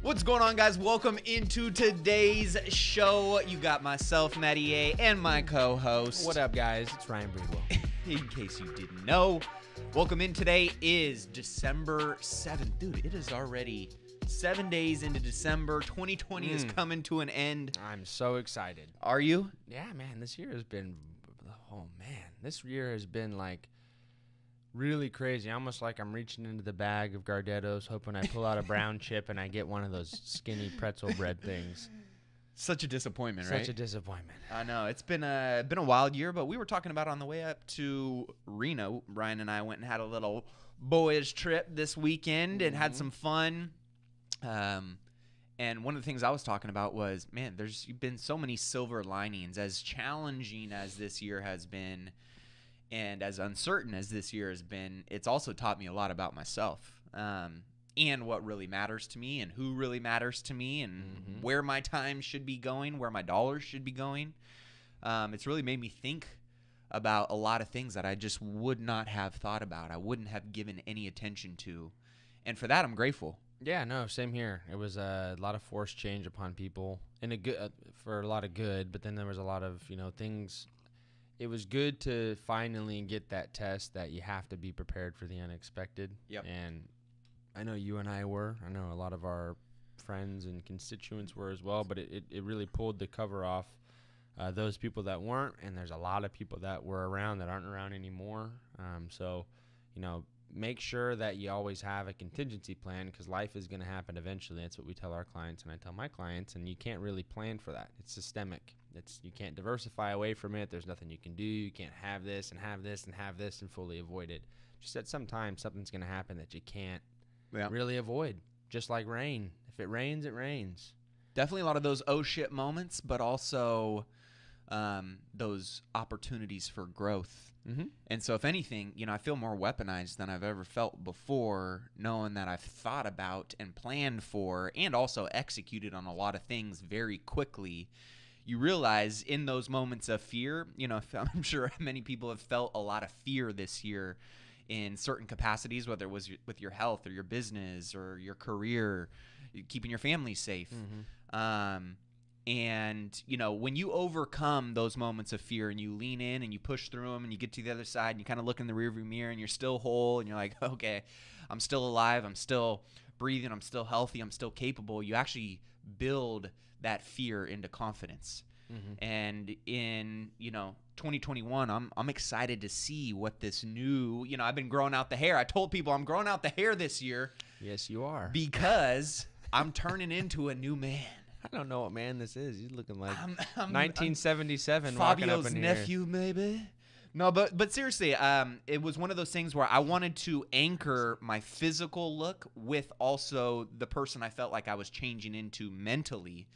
What's going on, guys? Welcome into today's show. You got myself, Matty A, and my co-host. What up, guys? It's Ryan Breedwell. In case you didn't know, welcome in. Today is December 7th. Dude, it is already 7 days into December. 2020 is coming to an end. I'm so excited. Are you? Yeah, man. This year has been, this year has been like really crazy. Almost like I'm reaching into the bag of Gardettos, hoping I pull out a brown chip and I get one of those skinny pretzel bread things. Such a disappointment, right? Such a disappointment. I know. It's been a wild year, but we were talking about on the way up to Reno. Ryan and I went and had a little boys trip this weekend and had some fun. And one of the things I was talking about was, man, there's been so many silver linings. As challenging as this year has been and as uncertain as this year has been, it's also taught me a lot about myself. And what really matters to me and who really matters to me and where my time should be going, where my dollars should be going. It's really made me think about a lot of things that I just would not have thought about. I wouldn't have given any attention to. And for that, I'm grateful. Yeah, no, same here. It was a lot of forced change upon people in a good, for a lot of good, but then there was a lot of, things. It was good to finally get that test that you have to be prepared for the unexpected. Yep. And I know you and I were. I know a lot of our friends and constituents were as well, but it really pulled the cover off those people that weren't, and there's a lot of people that were around that aren't around anymore. So, make sure that you always have a contingency plan because life is going to happen eventually. That's what we tell our clients, and I tell my clients, and you can't really plan for that. It's systemic. You can't diversify away from it. There's nothing you can do. You can't have this and have this and have this and fully avoid it. Just at some time, something's going to happen that you can't really avoid, just like rain. If it rains, it rains. Definitely a lot of those oh shit moments, but also those opportunities for growth. And so if anything, I feel more weaponized than I've ever felt before, knowing that I've thought about and planned for and also executed on a lot of things very quickly. You realize in those moments of fear, I'm sure many people have felt a lot of fear this year in certain capacities, whether it was with your health or your business or your career, keeping your family safe. And, when you overcome those moments of fear and you lean in and you push through them and you get to the other side and you kind of look in the rearview mirror and you're still whole and you're like, okay, I'm still alive, I'm still breathing, I'm still healthy, I'm still capable, you actually build that fear into confidence. And in, 2021, I'm excited to see what this new, I've been growing out the hair. I told people I'm growing out the hair this year. Yes, you are. Because I'm turning into a new man. I don't know what man this is. He's looking like 1977 Fabio's nephew, maybe. No, but seriously, it was one of those things where I wanted to anchor my physical look with also the person I felt like I was changing into mentally,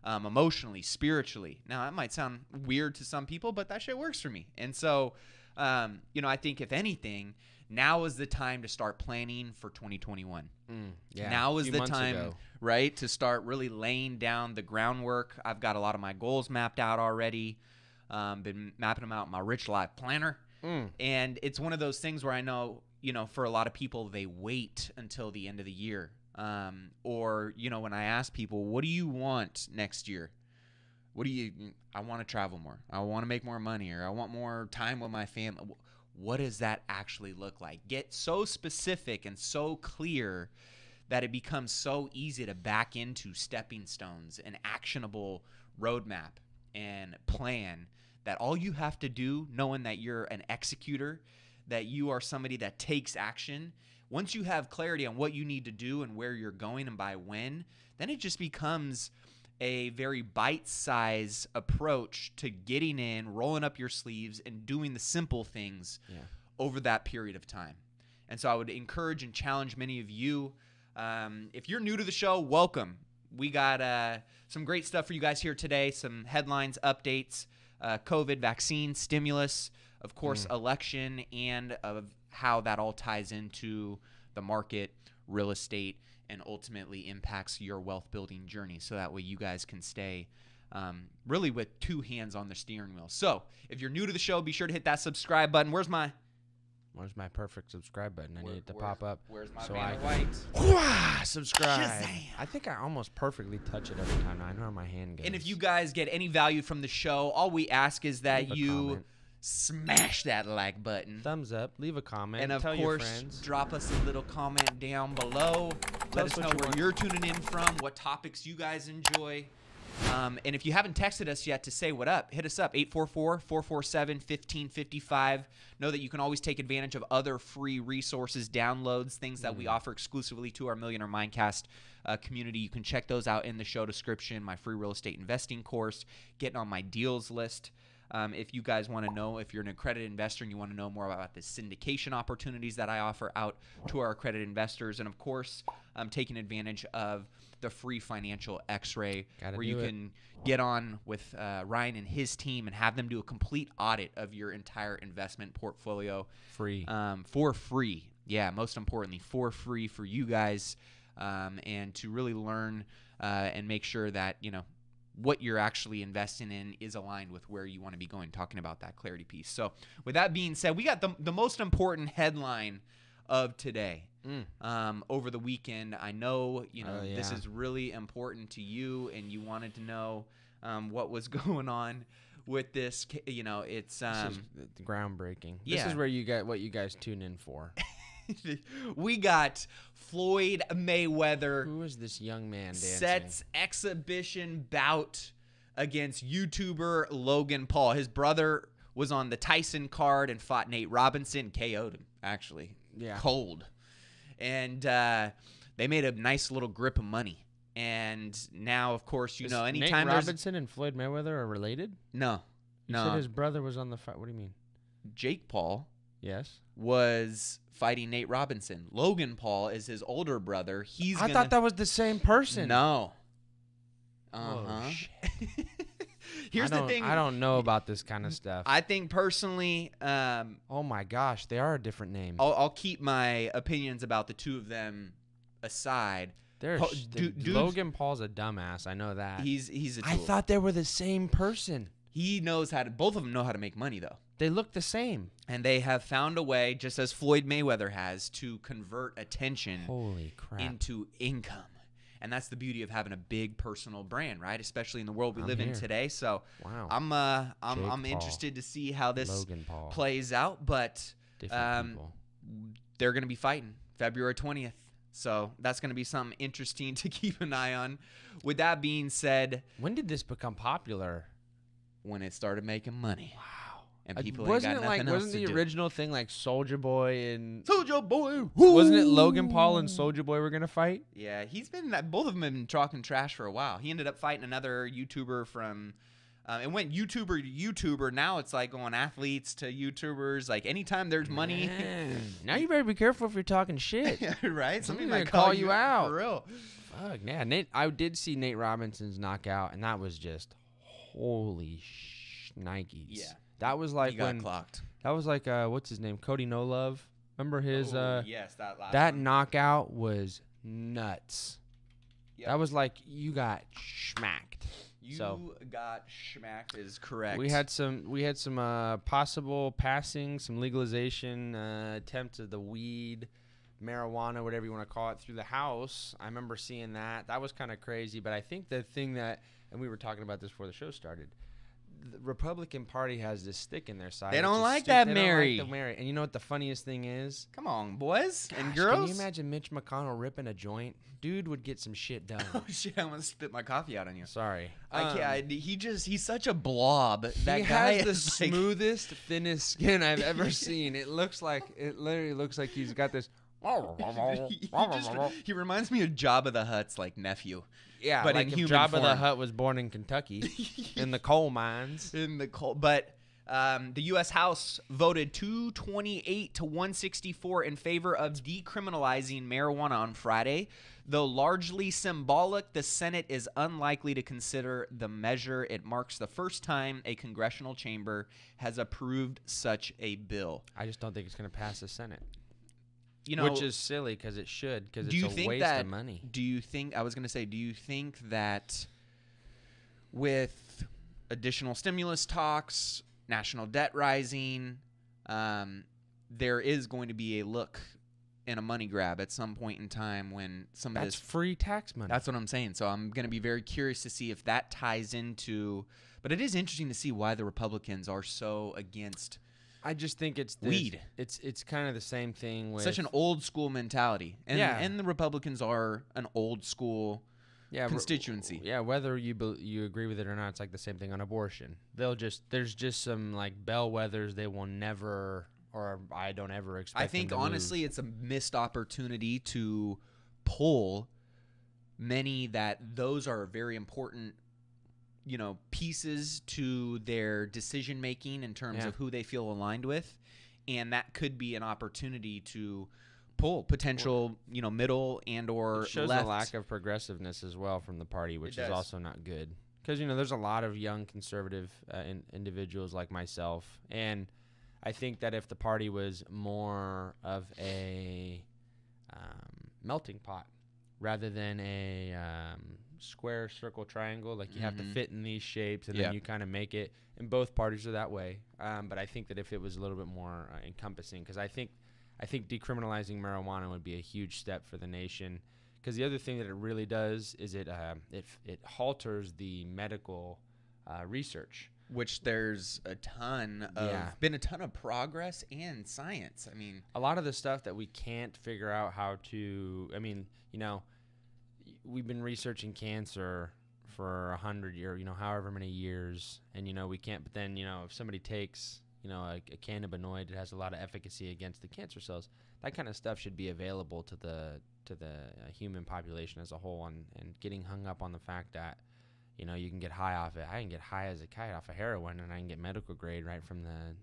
emotionally, spiritually. Now, that might sound weird to some people, but that shit works for me. And so, I think if anything, now is the time to start planning for 2021. Now is the time, right, to start really laying down the groundwork. I've got a lot of my goals mapped out already. Been mapping them out in my Rich Life Planner. And it's one of those things where I know, for a lot of people, they wait until the end of the year. Or, when I ask people, what do you want next year? I want to travel more. I want to make more money, or I want more time with my family. What does that actually look like? Get so specific and so clear that it becomes so easy to back into stepping stones, an actionable roadmap and plan that all you have to do, knowing that you're an executor, that you are somebody that takes action, once you have clarity on what you need to do and where you're going and by when, then it just becomes a very bite-sized approach to getting in, rolling up your sleeves, and doing the simple things over that period of time. And so I would encourage and challenge many of you. If you're new to the show, welcome. We got some great stuff for you guys here today, some headlines, updates, COVID, vaccine, stimulus, of course, election, and of how that all ties into the market, real estate, and ultimately impacts your wealth building journey. So that way you guys can stay really with two hands on the steering wheel. So if you're new to the show, be sure to hit that subscribe button. Where's my Where's my perfect subscribe button? I need it to pop up. Where's my so Vanna I White? subscribe. Shazam. I think I almost perfectly touch it every time. I know where my hand goes. And if you guys get any value from the show, all we ask is that Leave a you comment. smash that like button. Thumbs up, leave a comment, And of tell your course, friends. drop us a little comment down below. Let us know where you're tuning in from, what topics you guys enjoy. And if you haven't texted us yet to say what up, hit us up, 844-447-1555. Know that you can always take advantage of other free resources, downloads, things that we offer exclusively to our Millionaire Mindcast community. You can check those out in the show description, my free real estate investing course, getting on my deals list. If you guys want to know, if you're an accredited investor and you want to know more about the syndication opportunities that I offer out to our accredited investors, and of course, taking advantage of the free financial X-ray, where you can get on with Ryan and his team and have them do a complete audit of your entire investment portfolio. Free. For free. Yeah, most importantly, for free for you guys, and to really learn and make sure that, you know, what you're actually investing in is aligned with where you want to be going, talking about that clarity piece. So with that being said, we got the most important headline of today. Over the weekend, I know, you know, this is really important to you, and you wanted to know what was going on with this. You know, it's this is groundbreaking. Yeah. This is where you get what you guys tune in for. We got Floyd Mayweather. Who is this young man dancing? Sets exhibition bout against YouTuber Logan Paul. His brother was on the Tyson card and fought Nate Robinson, KO'd him, actually. Yeah. Cold. And they made a nice little grip of money. And now, of course, you know, anytime Nate Robinson and Floyd Mayweather are related? No. You said his brother was on the fight. What do you mean? Jake Paul Yes. was fighting Nate Robinson. Logan Paul is his older brother. I thought that was the same person. No. Oh, shit. Here's the thing. I don't know about this kind of stuff. I think personally, oh my gosh, they are a different name. I'll keep my opinions about the two of them aside. Logan Paul's a dumbass. I know that. He's a tool. I thought they were the same person. He knows how to. Both of them know how to make money, though. They look the same. And they have found a way, just as Floyd Mayweather has, to convert attention Holy crap. into income. And that's the beauty of having a big personal brand, right? Especially in the world we live in today. So wow. I'm interested to see how this Paul. plays out. But People. they're going to be fighting February 20th. So that's going to be something interesting to keep an eye on. With that being said, when did this become popular? When it started making money. Wow. And people ain't got nothing else wasn't to the do. original thing like Soulja Boy and Soulja Boy? Wasn't it Logan Paul and Soulja Boy were gonna fight? Yeah, both of them have been talking trash for a while. He ended up fighting another YouTuber from. It went YouTuber to YouTuber. Now it's like going athletes to YouTubers. Like anytime there's money. Man. Now you better be careful if you're talking shit. Right? Somebody might might call you out. For real. Fuck, yeah. I did see Nate Robinson's knockout, and that was just holy Nikes. Yeah. That was like He got when clocked. that was like what's his name? Cody No Love. Remember his yes, that last that one. knockout was nuts. Yep. That was like you got schmacked. You So got schmacked is correct. we had some possible passing, some legalization attempts of the weed, marijuana, whatever you want to call it, through the House. I remember seeing that. That was kind of crazy. But I think the thing that, and we were talking about this before the show started, the Republican Party has this stick in their side. They don't which is like that they don't Mary. like the Mary. And you know what the funniest thing is? Come on, boys and Gosh, girls. Can you imagine Mitch McConnell ripping a joint? Dude would get some shit done. Oh shit! I want to spit my coffee out on you. Sorry. I can't. He's such a blob. That he guy has the is like, smoothest, thinnest skin I've ever seen. It literally looks like he's got this. he reminds me of Jabba the Hutt's like nephew. Yeah, but like in if human Jabba the form. Hutt was born in Kentucky, in the coal mines. In the cold, but the U.S. House voted 228 to 164 in favor of decriminalizing marijuana on Friday. Though largely symbolic, the Senate is unlikely to consider the measure. It marks the first time a congressional chamber has approved such a bill. I just don't think it's going to pass the Senate. You know, Which is silly because it should, because do you it's a think waste that, of money. Do you think, I was going to say, do you think that with additional stimulus talks, national debt rising, there is going to be a look and a money grab at some point in time when some of That's this. free tax money. That's what I'm saying. So I'm going to be very curious to see if that ties into. But it is interesting to see why the Republicans are so against. I just think it's weed. It's kind of the same thing with Such an old school mentality, and Yeah. and the Republicans are an old school constituency. Whether you agree with it or not, it's like the same thing on abortion. There's just some like bellwethers they will never, or I don't ever expect. I think them to honestly, move. it's a missed opportunity to pull many that those are very important, pieces to their decision making in terms of who they feel aligned with, and that could be an opportunity to pull potential, middle and or It shows left. a lack of progressiveness as well from the party, which It is does. also not good. Because there's a lot of young conservative individuals like myself, and I think that if the party was more of a melting pot rather than a square, circle, triangle, like you have to fit in these shapes, and then you kind of make it. And both parties are that way. But I think that if it was a little bit more encompassing, because I think decriminalizing marijuana would be a huge step for the nation. Because the other thing that it really does is it halters the medical research. Which there's been a ton of progress and science. I mean, a lot of the stuff that we can't figure out how to. I mean, we've been researching cancer for 100 years, however many years, and we can't. But then, if somebody takes a cannabinoid, it has a lot of efficacy against the cancer cells. That kind of stuff should be available to the human population as a whole, and getting hung up on the fact that you can get high off it. I can get high as a kite off of heroin, and I can get medical grade right from the.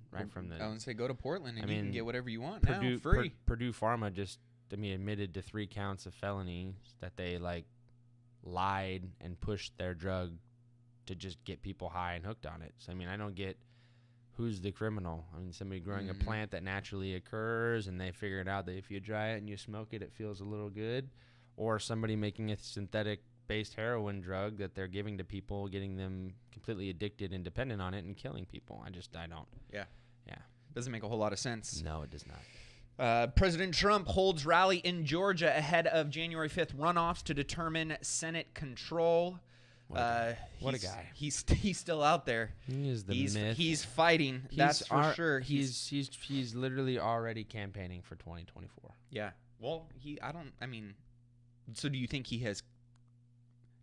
I would say go to Portland and you can get whatever you want now Purdue, free. Purdue Pharma just admitted to 3 counts of felony that they lied and pushed their drug to just get people high and hooked on it. So I don't get who's the criminal. Somebody growing a plant that naturally occurs, and they figured out that if you dry it and you smoke it, it feels a little good, or somebody making a synthetic-based heroin drug that they're giving to people, getting them completely addicted and dependent on it, and killing people. I don't. Yeah. Doesn't make a whole lot of sense. No, it does not. President Trump holds rally in Georgia ahead of January 5th runoffs to determine Senate control. What a guy. He's still out there. He is the myth. He's fighting. That's for sure. He's literally already campaigning for 2024. Yeah. Well, so do you think he has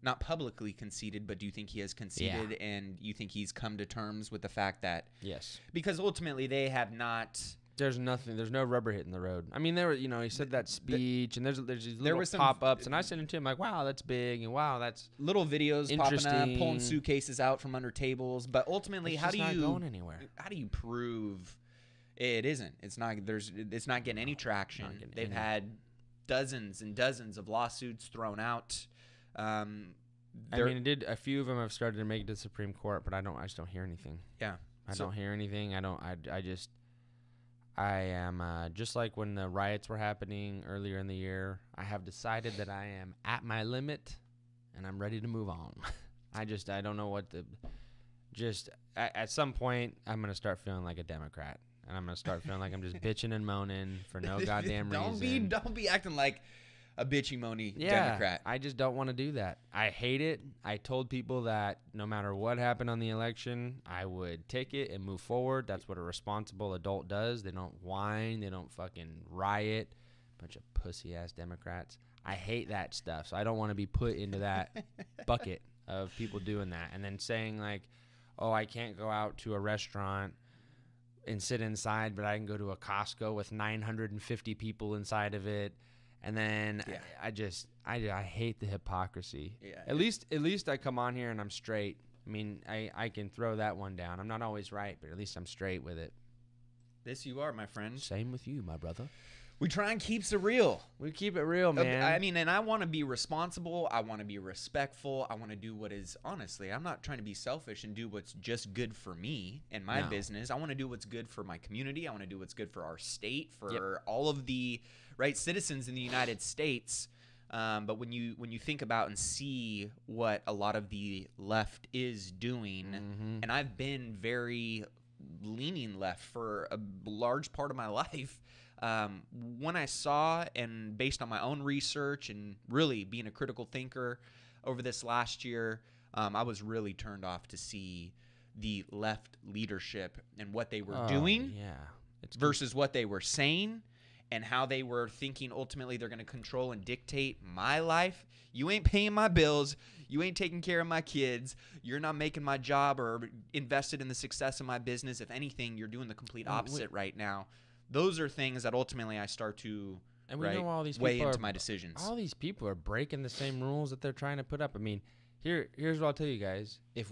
not publicly conceded, but do you think he has conceded, and you think he's come to terms with the fact that yes, because ultimately they have not. There's no rubber hitting the road. He said that speech, and there's these little was some pop-ups, and I sent it to him like, wow, that's big, and wow, that's little videos popping up, interesting. pulling suitcases out from under tables. But ultimately, it's how just do not you going anywhere? How do you prove it isn't? It's not. It's not getting any traction. They've had dozens and dozens of lawsuits thrown out. A few of them have started to make it to the Supreme Court, but I just don't hear anything. Yeah, I don't hear anything. I am just like when the riots were happening earlier in the year. I have decided that I am at my limit, and I'm ready to move on. I don't know what at some point I'm gonna start feeling like a Democrat, and I'm gonna start feeling like I'm just bitching and moaning for no goddamn reason. Don't be acting like a bitchy moany Yeah, Democrat. I just don't want to do that. I hate it. I told people that no matter what happened on the election, I would take it and move forward. That's what a responsible adult does. They don't whine. They don't fucking riot. Bunch of pussy-ass Democrats. I hate that stuff, so I don't want to be put into that bucket of people doing that. And then saying like, oh, I can't go out to a restaurant and sit inside, but I can go to a Costco with 950 people inside of it. And then I hate the hypocrisy. Yeah. At least I come on here and I'm straight. I can throw that one down. I'm not always right, but at least I'm straight with it. This you are, my friend. Same with you, my brother. We try and keep it real. We keep it real, man. And I want to be responsible. I want to be respectful. I want to do what is, honestly, I'm not trying to be selfish and do what's just good for me and my business. I want to do what's good for my community. I want to do what's good for our state, for all of the citizens in the United States. But when you think about and see what a lot of the left is doing, and I've been very leaning left for a large part of my life. When I saw, and based on my own research and really being a critical thinker over this last year, I was really turned off to see the left leadership and what they were doing versus what they were saying and how they were thinking ultimately they're going to control and dictate my life. You ain't paying my bills. You ain't taking care of my kids. You're not making my job or invested in the success of my business. If anything, you're doing the complete opposite right now. Those are things that ultimately I start to know all these weigh people into my decisions. All these people are breaking the same rules that they're trying to put up. I mean, here's what I'll tell you guys. If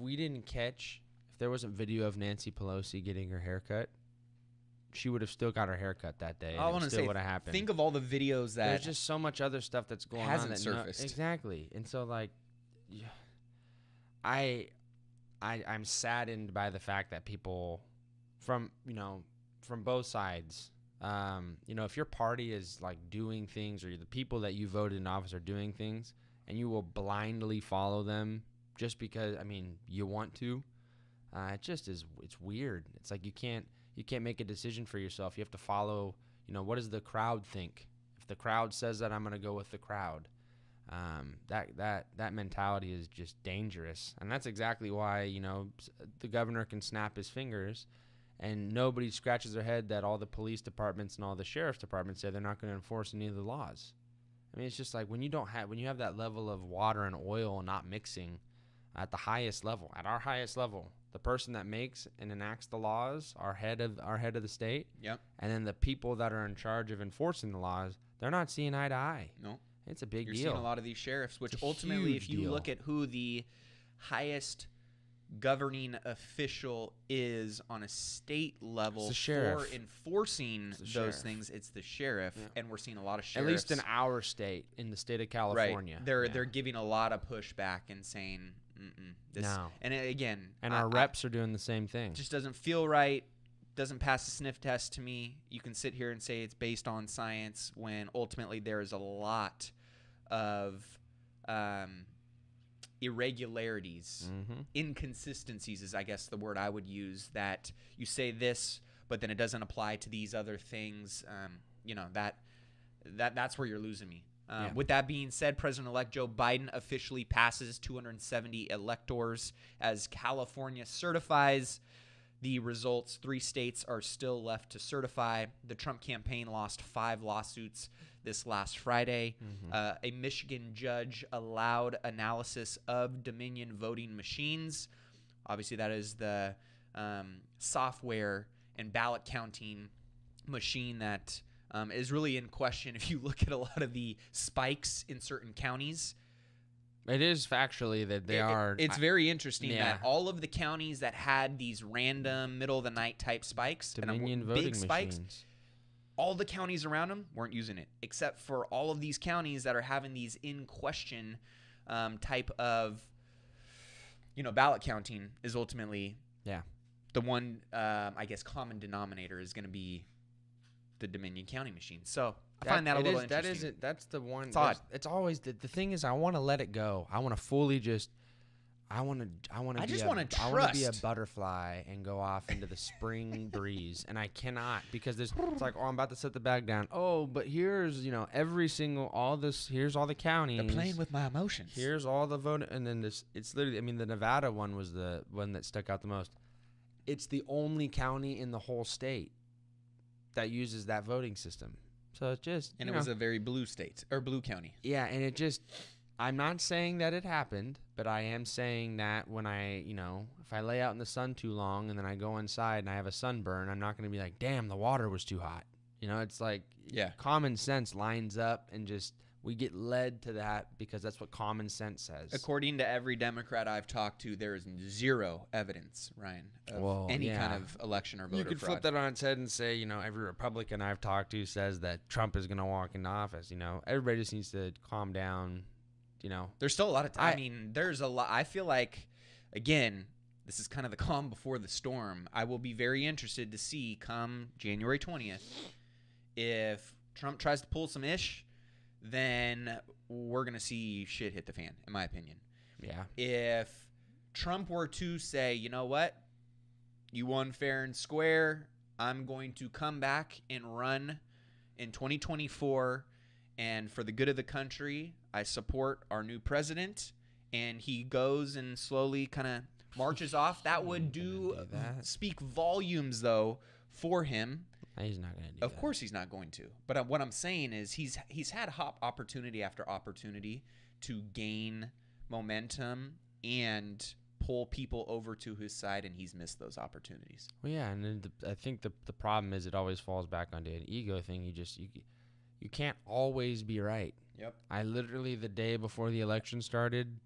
there wasn't video of Nancy Pelosi getting her haircut, she would have still got her haircut that day. I want to say, would have happened. Think of all the videos that there's just so much other stuff that's going hasn't on that surfaced. Exactly, and so like, I'm saddened by the fact that people from both sides, if your party is like doing things, or the people that you voted in office are doing things, and you will blindly follow them just because you want to. It's weird. It's like you can't make a decision for yourself. You have to follow, what does the crowd think? If the crowd says that, I'm going to go with the crowd. That mentality is just dangerous. And that's exactly why, the governor can snap his fingers and nobody scratches their head that all the police departments and all the sheriff's departments say they're not going to enforce any of the laws. It's just like when you have that level of water and oil not mixing at the highest level, at our highest level, the person that makes and enacts the laws are head of the state. Yep. And then the people that are in charge of enforcing the laws, they're not seeing eye to eye. No. It's a big deal. You're seeing a lot of these sheriffs, which ultimately, if you look at who the highest governing official is on a state level for enforcing those things, it's the sheriff. Yeah. And we're seeing a lot of sheriffs. At least in our state, in the state of California. Right. They're giving a lot of pushback and saying, no. And again, our reps are doing the same thing. Just doesn't feel right. Doesn't pass the sniff test to me. You can sit here and say it's based on science when ultimately there is a lot of irregularities, inconsistencies is I guess the word I would use, that you say this, but then it doesn't apply to these other things. That's where you're losing me. With that being said, President-elect Joe Biden officially passes 270 electors as California certifies the results. 3 states are still left to certify. The Trump campaign lost 5 lawsuits this last Friday. A Michigan judge allowed analysis of Dominion voting machines. Obviously, that is the software and ballot counting machine that is really in question if you look at a lot of the spikes in certain counties. It is factually that they are. It's very interesting that all of the counties that had these random middle of the night type spikes, Dominion voting big spikes, machines, all the counties around them weren't using it, except for all of these counties that are having these in question type of ballot counting is ultimately the one I guess common denominator is going to be the Dominion County machine. So I find that a little interesting. That's the one. It's odd. It's always the thing is I want to let it go. I want to fully just. I want to be a butterfly and go off into the spring breeze, and I cannot because it's like, I'm about to set the bag down. Oh, but here's every single here's all the counties. They're playing with my emotions. Here's all the vote, and then it's literally. The Nevada one was the one that stuck out the most. It's the only county in the whole state that uses that voting system. So it's just it was a very blue state or blue county. Yeah, and it just. I'm not saying that it happened, but I am saying that when if I lay out in the sun too long and then I go inside and I have a sunburn, I'm not going to be like, damn, the water was too hot. It's like common sense lines up and just we get led to that because that's what common sense says. According to every Democrat I've talked to, there is zero evidence, Ryan, of any kind of election or voter fraud. You could flip that on its head and say, every Republican I've talked to says that Trump is going to walk into office. Everybody just needs to calm down. There's still a lot of time. There's a lot. I feel like, again, this is kind of the calm before the storm. I will be very interested to see come January 20th if Trump tries to pull some ish, then we're going to see shit hit the fan, in my opinion. Yeah. If Trump were to say, you know what, You won fair and square. I'm going to come back and run in 2024. And for the good of the country, I support our new president. And he goes and slowly kind of marches off. That would speak volumes, though, for him. He's not going to do that. Of course he's not going to. But what I'm saying is he's had opportunity after opportunity to gain momentum and pull people over to his side, and he's missed those opportunities. Well, yeah, and then I think the problem is it always falls back onto an ego thing. You can't always be right. Yep. I literally, the day before the election started,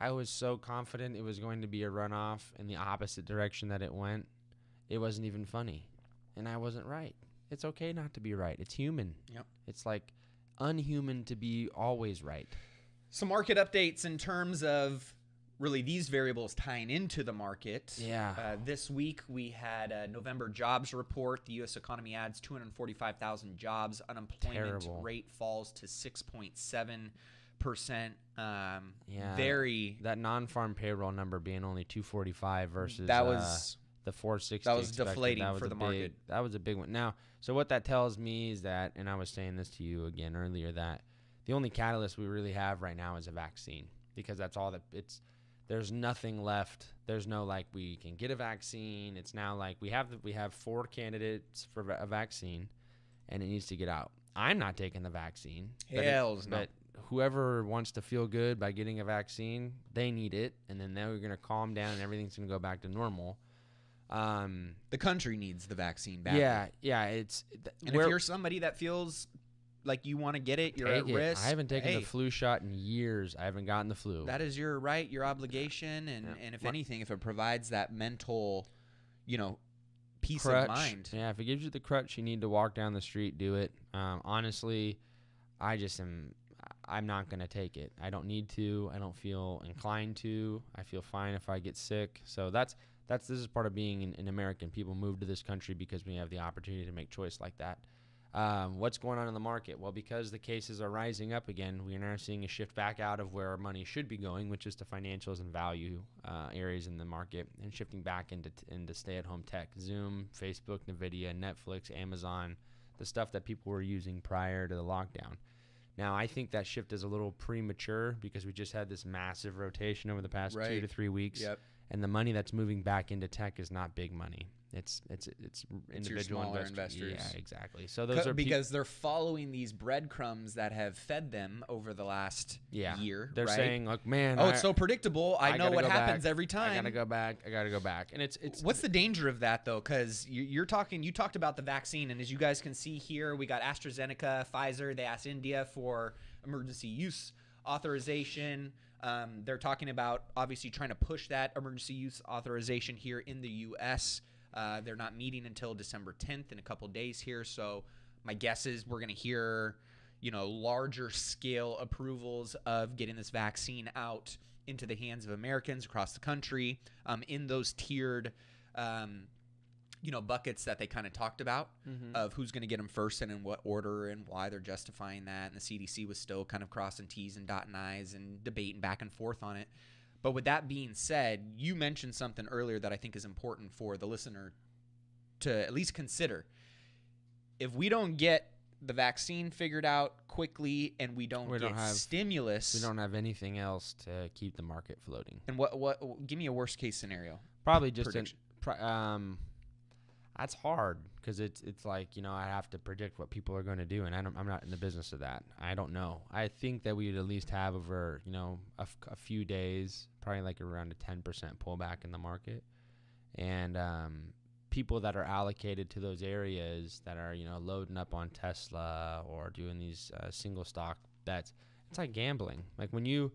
I was so confident it was going to be a runoff in the opposite direction that it went. It wasn't even funny, and I wasn't right. It's okay not to be right. It's human. Yep. It's like unhuman to be always right. Some market updates in terms of really these variables tying into the market. Yeah. This week we had a November jobs report. The U.S. economy adds 245,000 jobs. Unemployment rate falls to 6.7%. That non-farm payroll number being only 245 versus that was the 460. That was deflating for the market. That was a big one. Now, so what that tells me is that, and I was saying this to you again earlier, that the only catalyst we really have right now is a vaccine, because that's all that it's. There's nothing left. There's no we can get a vaccine. It's now we have 4 candidates for a vaccine, and it needs to get out. I'm not taking the vaccine. Hells no. But whoever wants to feel good by getting a vaccine, they need it, and then they're going to calm down and everything's going to go back to normal. The country needs the vaccine badly. Yeah. If you're somebody that feels like you want to get it, you're at risk. I haven't taken the flu shot in years. I haven't gotten the flu. That is your right, your obligation, and if anything, if it provides that mental, peace of mind. Yeah, if it gives you the crutch, you need to walk down the street, do it. Honestly, I'm not going to take it. I don't need to. I don't feel inclined to. I feel fine if I get sick. So this is part of being an American. People move to this country because we have the opportunity to make choice like that. What's going on in the market? Well, because the cases are rising up again, we are now seeing a shift back out of where our money should be going, which is to financials and value areas in the market, and shifting back into stay-at-home tech. Zoom, Facebook, NVIDIA, Netflix, Amazon, the stuff that people were using prior to the lockdown. Now, I think that shift is a little premature because we just had this massive rotation over the past 2 to 3 weeks. Yep. And the money that's moving back into tech is not big money. It's individual investors. Yeah, exactly. So those are because they're following these breadcrumbs that have fed them over the last year. They're saying, "Look, man, it's so predictable. I know what happens every time. I gotta go back. And it's what's the danger of that though? Because you talked about the vaccine, and as you guys can see here, we got AstraZeneca, Pfizer. They asked India for emergency use authorization. They're talking about obviously trying to push that emergency use authorization here in the U.S. They're not meeting until December 10th in a couple days here. So my guess is we're going to hear, larger scale approvals of getting this vaccine out into the hands of Americans across the country in those tiered, buckets that they kind of talked about of who's going to get them first and in what order and why they're justifying that. And the CDC was still kind of crossing T's and dotting I's and debating back and forth on it. But with that being said, you mentioned something earlier that I think is important for the listener to at least consider. If we don't get the vaccine figured out quickly and we don't have stimulus, we don't have anything else to keep the market floating. And what? Give me a worst case scenario. Probably just that's hard because it's I have to predict what people are going to do, and I'm not in the business of that. I don't know. I think that we'd at least have over a few days, probably around a 10% pullback in the market, and people that are allocated to those areas that are loading up on Tesla or doing these single stock bets. It's like gambling. Like when you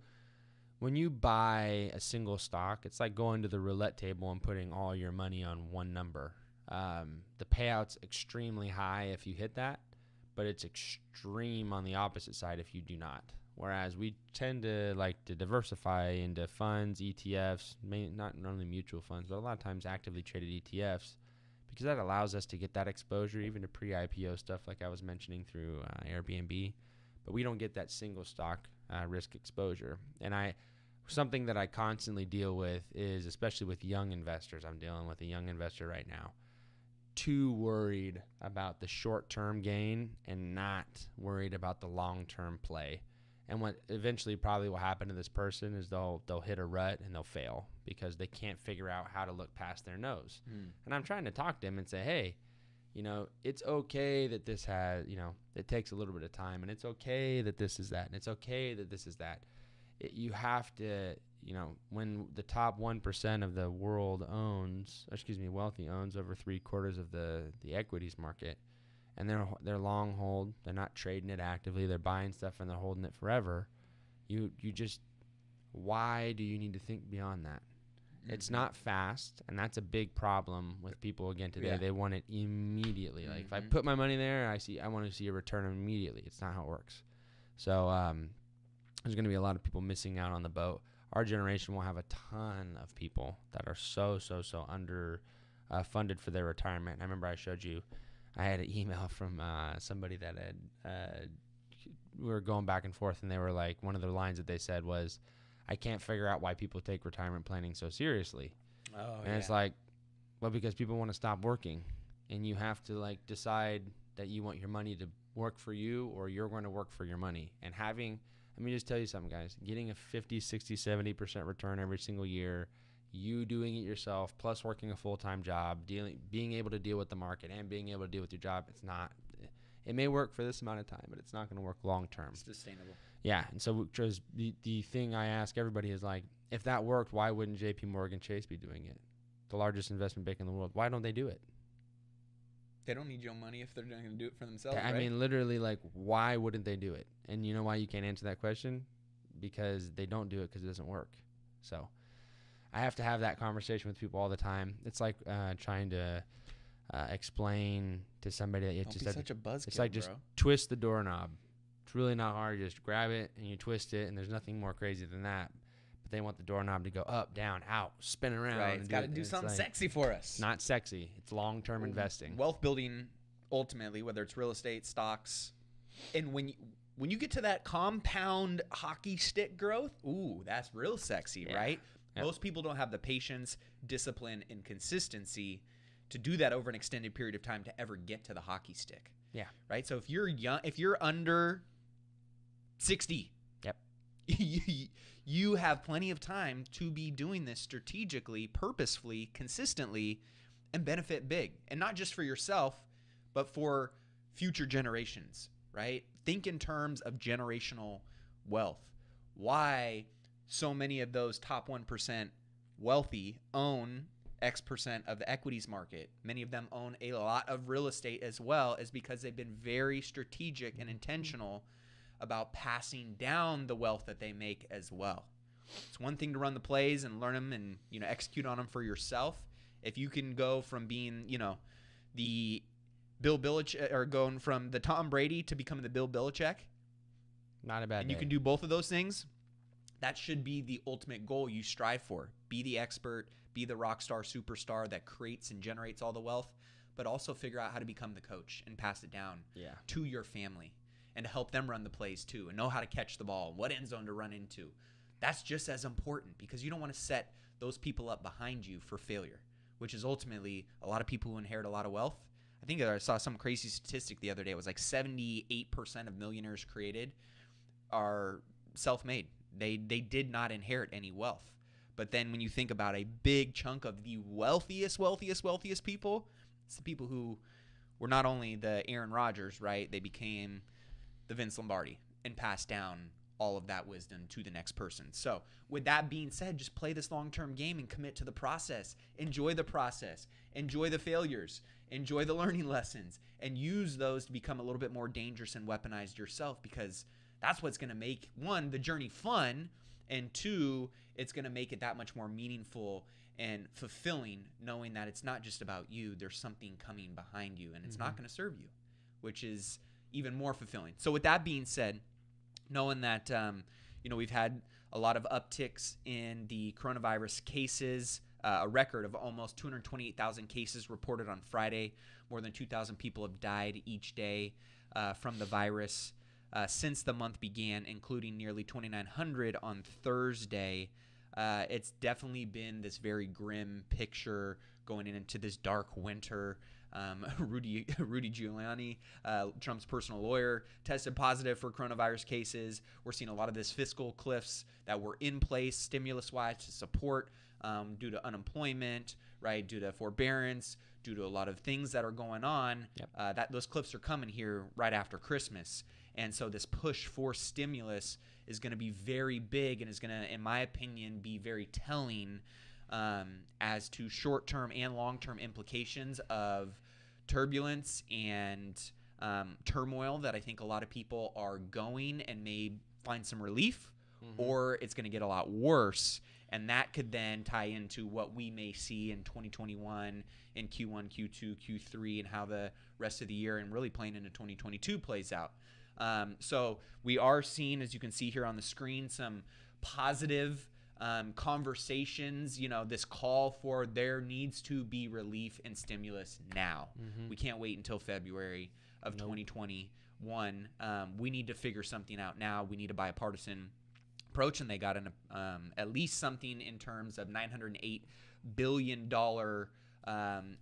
buy a single stock, it's like going to the roulette table and putting all your money on one number. The payout's extremely high if you hit that, but it's extreme on the opposite side if you do not. Whereas we tend to like to diversify into funds, ETFs, not only mutual funds, but a lot of times actively traded ETFs, because that allows us to get that exposure even to pre-IPO stuff like I was mentioning through Airbnb. But we don't get that single stock risk exposure. And something that I constantly deal with is, especially with young investors, I'm dealing with a young investor right now, too worried about the short-term gain and not worried about the long-term play. And what eventually probably will happen to this person is they'll hit a rut and they'll fail because they can't figure out how to look past their nose. And I'm trying to talk to them and say, hey, you know, it's okay that this has, you know, it takes a little bit of time, and it's okay that this is that, and it's okay that this is that. You have to, you know, when the top 1% of the world wealthy owns over 3/4 of the equities market, and they're long hold, they're not trading it actively, they're buying stuff and they're holding it forever. You just, why do you need to think beyond that? It's not fast, and that's a big problem with people again today. Yeah. They want it immediately. Like if I put my money there, I want to see a return immediately. It's not how it works. So there's going to be a lot of people missing out on the boat. Our generation will have a ton of people that are so under funded for their retirement. And I remember I showed you, I had an email from somebody that had, we were going back and forth, and they were like, one of the lines that they said was, I can't figure out why people take retirement planning so seriously. It's like, well, because people want to stop working, and you have to like decide that you want your money to work for you or you're going to work for your money. And let me just tell you something, guys, getting a 50, 60, 70% return every single year, you doing it yourself, plus working a full-time job, being able to deal with the market and being able to deal with your job, it may work for this amount of time, but it's not going to work long-term. It's sustainable. Yeah, and so just the thing I ask everybody is like, if that worked, why wouldn't J.P. Morgan Chase be doing it? The largest investment bank in the world. Why don't they do it? They don't need your money if they're going to do it for themselves, I right? mean, literally, like, why wouldn't they do it? And you know why you can't answer that question? Because they don't do it because it doesn't work. So I have to have that conversation with people all the time. It's like trying to explain to somebody that you Don't just be such a buzzkill, it's like just bro. twist the doorknob. It's really not hard. You just grab it and you twist it, and there's nothing more crazy than that. But they want the doorknob to go up, down, out, spin around. Right, it's got to do something sexy for us. It's not sexy. It's long-term investing. Wealth building, ultimately, whether it's real estate, stocks, and when you get to that compound hockey stick growth, ooh, that's real sexy, right? Yep. Most people don't have the patience, discipline, and consistency to do that over an extended period of time to ever get to the hockey stick. Yeah. Right? So if you're young, if you're under 60, yep, you have plenty of time to be doing this strategically, purposefully, consistently, and benefit big. And not just for yourself, but for future generations, right? Think in terms of generational wealth. Why so many of those top 1% wealthy own X% of the equities market. Many of them own a lot of real estate as well, is because they've been very strategic and intentional about passing down the wealth that they make as well. It's one thing to run the plays and learn them and, you know, execute on them for yourself. If you can go from being, you know, the Bill Belichick, or going from the Tom Brady to becoming the Bill Belichick, not a bad and day. You can do both of those things, that should be the ultimate goal you strive for. Be the expert, be the rock star, superstar that creates and generates all the wealth, but also figure out how to become the coach and pass it down to your family and to help them run the plays too and know how to catch the ball, what end zone to run into. That's just as important, because you don't want to set those people up behind you for failure, which is ultimately a lot of people who inherit a lot of wealth. I think I saw some crazy statistic the other day. It was like 78% of millionaires created are self-made. They did not inherit any wealth. But then when you think about a big chunk of the wealthiest people, it's the people who were not only the Aaron Rodgers, right? They became the Vince Lombardi and passed down all of that wisdom to the next person. So with that being said, just play this long-term game and commit to the process. Enjoy the process. Enjoy the failures. Enjoy the learning lessons. And use those to become a little bit more dangerous and weaponized yourself, because that's what's going to make, one, the journey fun, and two, it's going to make it that much more meaningful and fulfilling, knowing that it's not just about you. There's something coming behind you, and it's not going to serve you, which is even more fulfilling. So with that being said, knowing that we've had a lot of upticks in the coronavirus cases, a record of almost 228,000 cases reported on Friday. More than 2,000 people have died each day from the virus. since the month began, including nearly 2,900 on Thursday. It's definitely been this very grim picture going into this dark winter. Rudy Giuliani, Trump's personal lawyer, tested positive for coronavirus cases. We're seeing a lot of this fiscal cliffs that were in place stimulus-wise to support due to unemployment, right? Due to forbearance, due to a lot of things that are going on. Yep. That those cliffs are coming here right after Christmas, and so this push for stimulus is going to be very big and is going to, in my opinion, be very telling as to short-term and long-term implications of turbulence and turmoil that I think a lot of people are going and may find some relief, or it's going to get a lot worse. And that could then tie into what we may see in 2021 in Q1, Q2, Q3, and how the rest of the year and really playing into 2022 plays out. So we are seeing, as you can see here on the screen, some positive conversations, this call for there needs to be relief and stimulus now. We can't wait until February of 2021. We need to figure something out now. We need a bipartisan approach, and they got at least something in terms of $908 billion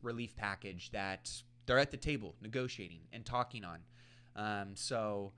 relief package that they're at the table negotiating and talking on. So,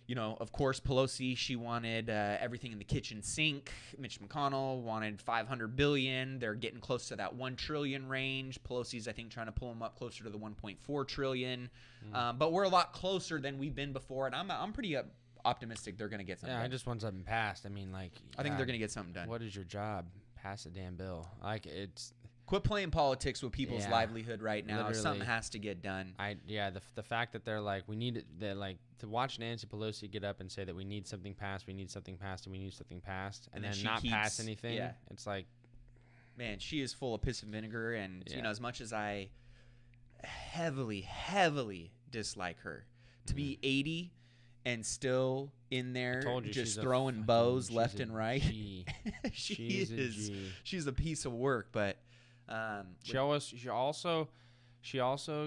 of course, Pelosi, she wanted everything in the kitchen sink. Mitch McConnell wanted $500 billion. They're getting close to that $1 trillion range. Pelosi's, I think, trying to pull them up closer to the $1.4 trillion. But we're a lot closer than we've been before, and I'm pretty optimistic they're going to get something done. I just want something passed. I mean, I think they're going to get something done. What is your job? Pass a damn bill. It's quit playing politics with people's livelihood right now. Literally. Something has to get done. The fact that they're we need it, to watch Nancy Pelosi get up and say that we need something passed, we need something passed, and we need something passed, and then not pass anything. Yeah. It's like, man, she is full of piss and vinegar, and as much as I heavily dislike her, to be 80 and still in there just throwing bows left and right. She's a piece of work, but she also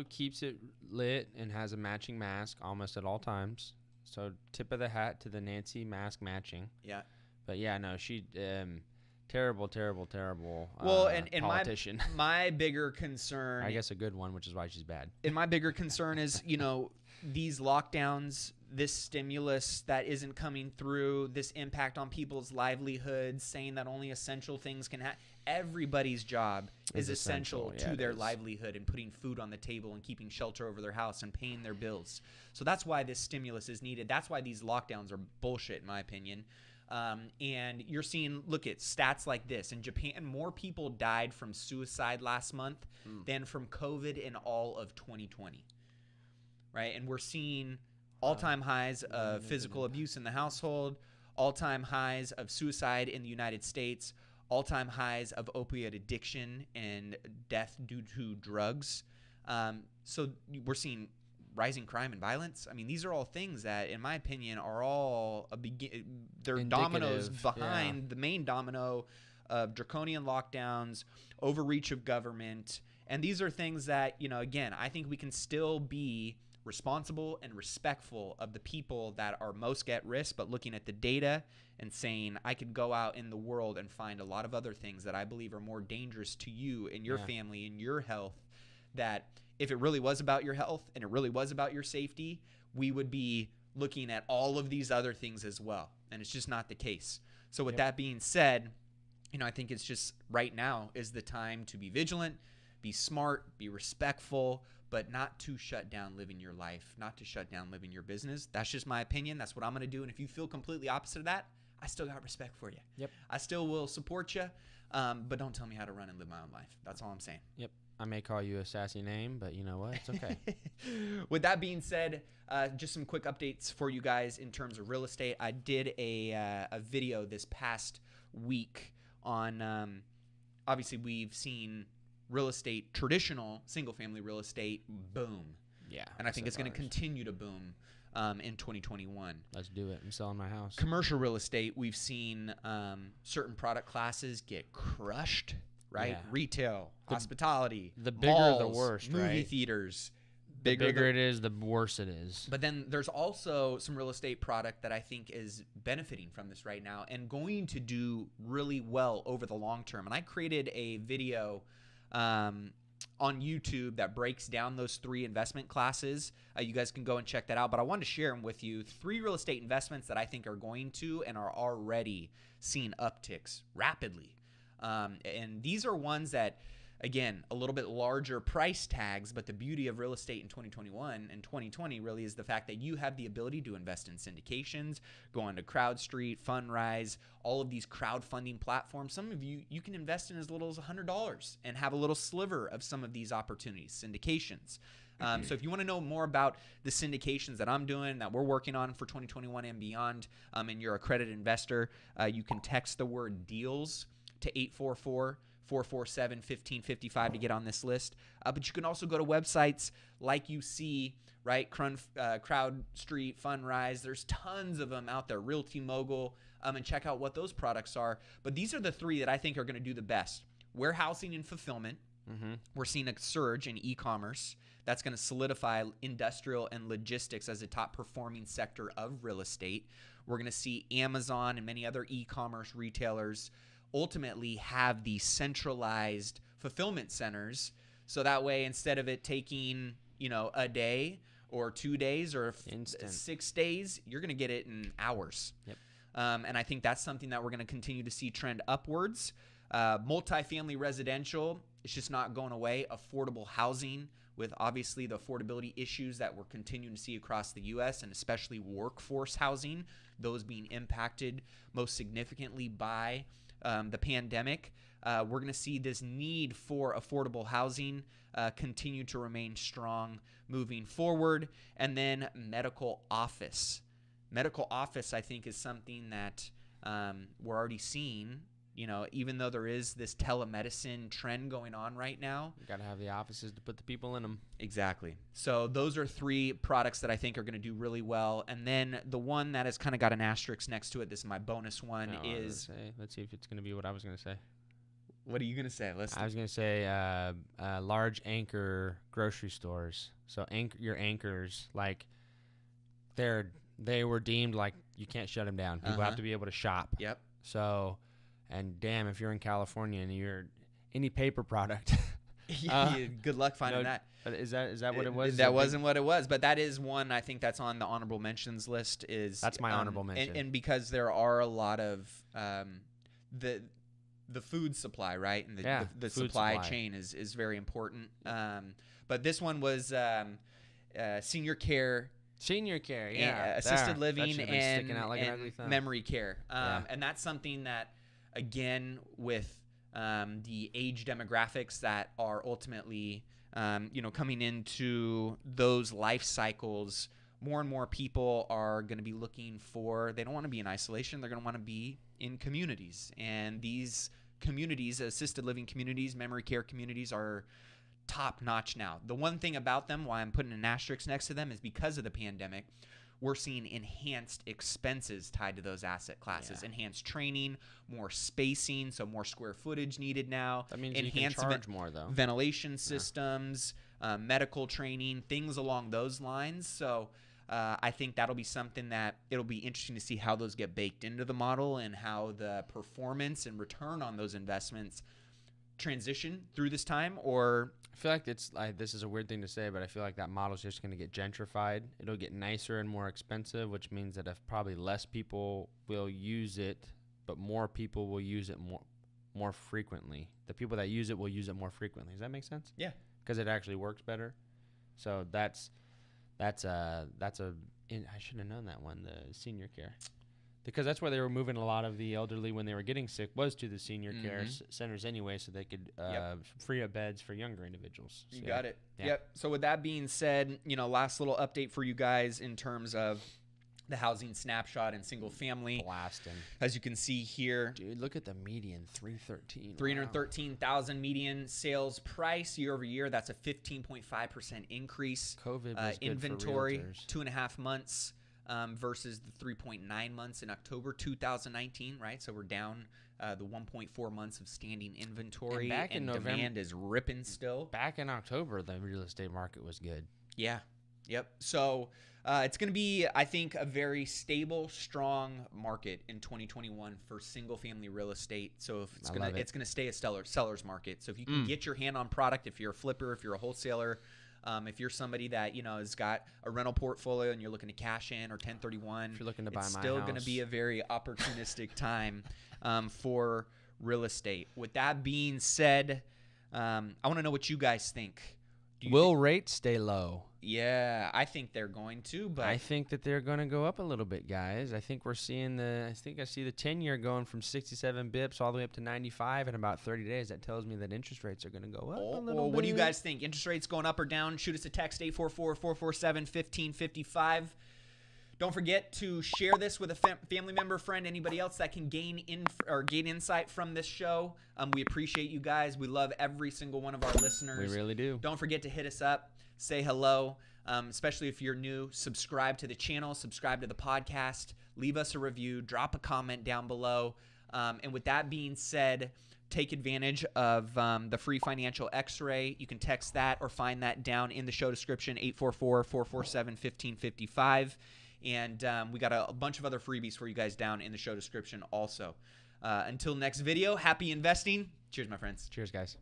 keeps it lit and has a matching mask almost at all times. So tip of the hat to the Nancy mask matching. Yeah. But she terrible well, and politician. My bigger concern, I guess a good one, which is why she's bad. And my bigger concern is, these lockdowns, this stimulus that isn't coming through, this impact on people's livelihoods, saying that only essential things can happen. Everybody's job is essential to their livelihood and putting food on the table and keeping shelter over their house and paying their bills. So that's why this stimulus is needed. That's why these lockdowns are bullshit, in my opinion. And you're seeing, look at stats like this. In Japan, more people died from suicide last month than from COVID in all of 2020. Right? And we're seeing all-time highs of physical abuse in the household, all-time highs of suicide in the United States, all-time highs of opioid addiction and death due to drugs. So we're seeing rising crime and violence. I mean, these are all things that, in my opinion, are all they're dominoes behind the main domino of draconian lockdowns, overreach of government. And these are things that, again, I think we can still be responsible and respectful of the people that are most at risk, but looking at the data and saying, I could go out in the world and find a lot of other things that I believe are more dangerous to you and your family and your health, that if it really was about your health and it really was about your safety, we would be looking at all of these other things as well. And it's just not the case. So with that being said, I think it's just right now is the time to be vigilant, be smart, be respectful, but not to shut down living your life, not to shut down living your business. That's just my opinion. That's what I'm going to do. And if you feel completely opposite of that, I still got respect for you. Yep. I still will support you, but don't tell me how to run and live my own life. That's all I'm saying. Yep. I may call you a sassy name, but you know what? It's okay. With that being said, just some quick updates for you guys in terms of real estate. I did a video this past week on, obviously we've seen real estate, traditional single-family real estate, boom. Yeah. And I think it's going to continue to boom in 2021. Let's do it. I'm selling my house. Commercial real estate, we've seen certain product classes get crushed, right? Yeah. Retail, hospitality, the bigger malls, the worst, movie right? theaters, the bigger it is, the worse it is. But then there's also some real estate product that I think is benefiting from this right now and going to do really well over the long term. And I created a video on YouTube that breaks down those 3 investment classes. You guys can go and check that out. But I wanted to share them with you. 3 real estate investments that I think are going to and are already seeing upticks rapidly. And these are ones that, again, a little bit larger price tags, but the beauty of real estate in 2021 and 2020 really is the fact that you have the ability to invest in syndications, go on to CrowdStreet, Fundrise, all of these crowdfunding platforms. Some of you can invest in as little as $100 and have a little sliver of some of these opportunities, syndications. So if you want to know more about the syndications that I'm doing, that we're working on for 2021 and beyond, and you're a accredited investor, you can text the word DEALS to 844-447-1555 to get on this list. But you can also go to websites like you see, right? CrowdStreet, Fundrise. There's tons of them out there. Realty Mogul, and check out what those products are. But these are the 3 that I think are going to do the best. Warehousing and fulfillment. We're seeing a surge in e-commerce. That's going to solidify industrial and logistics as a top performing sector of real estate. We're going to see Amazon and many other e-commerce retailers ultimately have these centralized fulfillment centers. So that way, instead of it taking, a day or 2 days or 6 days, you're going to get it in hours. Yep. And I think that's something that we're going to continue to see trend upwards. Multifamily residential, it's just not going away. Affordable housing, with obviously the affordability issues that we're continuing to see across the U.S. and especially workforce housing, those being impacted most significantly by the pandemic. We're going to see this need for affordable housing continue to remain strong moving forward. And then medical office. Medical office, I think, is something that we're already seeing. Even though there is this telemedicine trend going on right now. You got to have the offices to put the people in them. Exactly. So those are 3 products that I think are going to do really well. And then the one that has kind of got an asterisk next to it, this is my bonus one, is... Let's see if it's going to be what I was going to say. What are you going to say? I was going to say large anchor grocery stores. So your anchors, like, they were deemed like you can't shut them down. People have to be able to shop. Yep. So... And damn, if you're in California and you're any paper product, good luck finding that. Is that what it was? That wasn't what it was, but that is one I think that's on the honorable mentions list. That's my honorable mention, and because there are a lot of the food supply, right, and the supply chain is very important. But this one was senior care. Senior care, yeah, assisted living and an memory care, and that's something that. Again, with the age demographics that are ultimately, coming into those life cycles, more and more people are going to be looking for, they don't want to be in isolation, they're going to want to be in communities. And these communities, assisted living communities, memory care communities, are top notch now. The one thing about them, why I'm putting an asterisk next to them, is because of the pandemic. We're seeing enhanced expenses tied to those asset classes. Enhanced training, more spacing, so more square footage needed now. That means you can charge more, though. Ventilation systems, medical training, things along those lines. So I think that'll be something that it'll be interesting to see how those get baked into the model and how the performance and return on those investments transition through this time. Or I feel like this is a weird thing to say, but I feel like that model's just going to get gentrified. It'll get nicer and more expensive, which means that if probably less people will use it, but more people will use it more frequently. The people that use it will use it more frequently. Does that make sense? Yeah. Because it actually works better. So that's I should have known that one, the senior care. Because that's where they were moving a lot of the elderly when they were getting sick, was to the senior care centers anyway, so they could free up beds for younger individuals. So, you got it. Yeah. Yep. So with that being said, last little update for you guys in terms of the housing snapshot and single family. Blasting. As you can see here. Dude, look at the median, 313. 313,000 median sales price year over year. That's a 15.5% increase. COVID was inventory, good for 2.5 months. Versus the 3.9 months in October 2019, right? So we're down the 1.4 months of standing inventory, and back in November, demand is ripping still. Back in October, the real estate market was good. Yeah. Yep. So it's going to be, I think, a very stable, strong market in 2021 for single-family real estate. So if it's going to stay a seller's market. So if you can get your hand on product, if you're a flipper, if you're a wholesaler, if you're somebody that has got a rental portfolio and you're looking to cash in or 1031, if you're looking to buy it's my still house, going to be a very opportunistic time for real estate. With that being said, I want to know what you guys think. Will rates stay low? Yeah, I think they're going to, but I think that they're going to go up a little bit, guys. I think we're seeing I see the 10-year going from 67 bips all the way up to 95 in about 30 days. That tells me that interest rates are going to go up a little bit. What do you guys think? Interest rates going up or down? Shoot us a text, 844-447-1555. Don't forget to share this with a family member, friend, anybody else that can gain insight from this show. We appreciate you guys. We love every single one of our listeners. We really do. Don't forget to hit us up, say hello, especially if you're new. Subscribe to the channel, subscribe to the podcast, leave us a review, drop a comment down below. And with that being said, take advantage of the free financial X-ray. You can text that or find that down in the show description, 844-447-1555. And we got a bunch of other freebies for you guys down in the show description also. Until next video, happy investing. Cheers, my friends. Cheers, guys.